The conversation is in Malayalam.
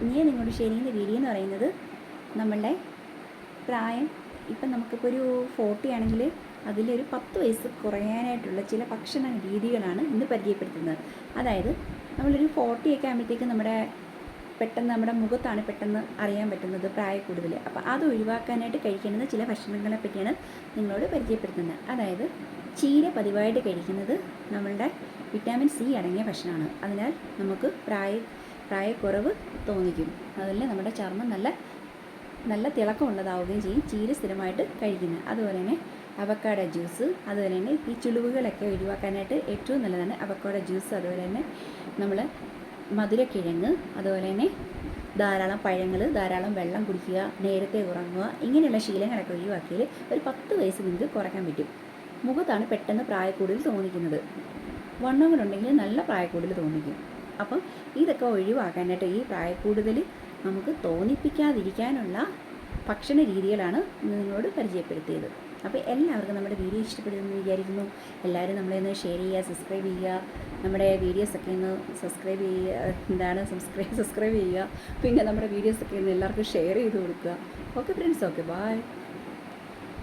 ഇനി നിങ്ങളോട് ഷെയർ ചെയ്യുന്ന വീഡിയോ എന്ന് പറയുന്നത് നമ്മളുടെ പ്രായം ഇപ്പം നമുക്കിപ്പോൾ ഒരു 40 ആണെങ്കിൽ അതിലൊരു 10 വയസ്സ് കുറയാനായിട്ടുള്ള ചില ഭക്ഷണ രീതികളാണ് ഇന്ന് പരിചയപ്പെടുത്തുന്നത്. അതായത് നമ്മളൊരു 40 ഒക്കെ ആകുമ്പോഴത്തേക്കും പെട്ടെന്ന് നമ്മുടെ മുഖത്താണ് പെട്ടെന്ന് അറിയാൻ പറ്റുന്നത് പ്രായക്കൂടുതൽ. അപ്പോൾ അത് ഒഴിവാക്കാനായിട്ട് കഴിക്കേണ്ടുന്ന ചില ഭക്ഷണങ്ങളെ പറ്റിയാണ് നിങ്ങളോട് പരിചയപ്പെടുത്തുന്നത്. അതായത് ചീര പതിവായിട്ട് കഴിക്കുന്നത് നമ്മളുടെ വിറ്റാമിൻ സി അടങ്ങിയ ഭക്ഷണമാണ്. അതിനാൽ നമുക്ക് പ്രായക്കുറവ് തോന്നിക്കും. അതുപോലെ നമ്മുടെ ചർമ്മം നല്ല തിളക്കമുള്ളതാവുകയും ചെയ്യും ചീര സ്ഥിരമായിട്ട് കഴിക്കുന്നത്. അതുപോലെ തന്നെ അവക്കാഡോ ജ്യൂസ്, അതുപോലെ തന്നെ ഈ ചുളിവുകളൊക്കെ ഒഴിവാക്കാനായിട്ട് ഏറ്റവും നല്ലതാണ് അവക്കാഡോ ജ്യൂസ്. അതുപോലെ തന്നെ നമ്മൾ മധുരക്കിഴങ്ങ്, അതുപോലെ തന്നെ ധാരാളം പഴങ്ങൾ, ധാരാളം വെള്ളം കുടിക്കുക, നേരത്തെ ഉറങ്ങുക, ഇങ്ങനെയുള്ള ശീലങ്ങളൊക്കെ ഒഴിവാക്കിയാൽ ഒരു 10 വയസ്സ് നിങ്ങൾക്ക് കുറയ്ക്കാൻ പറ്റും. മുഖത്താണ് പെട്ടെന്ന് പ്രായക്കൂടുതൽ തോന്നിക്കുന്നത്. വണ്ണങ്ങളുണ്ടെങ്കിൽ നല്ല പ്രായക്കൂടുതൽ തോന്നിക്കും. അപ്പം ഇതൊക്കെ ഒഴിവാക്കാനായിട്ട് ഈ പ്രായക്കൂടുതൽ നമുക്ക് തോന്നിപ്പിക്കാതിരിക്കാനുള്ള ഭക്ഷണ രീതികളാണ് നിങ്ങളോട് പരിചയപ്പെടുത്തിയത്. അപ്പോൾ എല്ലാവർക്കും നമ്മുടെ വീഡിയോ ഇഷ്ടപ്പെടുമെന്ന് വിചാരിക്കുന്നു. എല്ലാവരും നമ്മളെ ഷെയർ ചെയ്യുക, സബ്സ്ക്രൈബ് ചെയ്യുക, നമ്മുടെ വീഡിയോസൊക്കെ ഒന്ന് സബ്സ്ക്രൈബ് ചെയ്യുക. പിന്നെ നമ്മുടെ വീഡിയോസൊക്കെ ഒന്ന് എല്ലാവർക്കും ഷെയർ ചെയ്ത് കൊടുക്കുക. Okay friends, okay bye.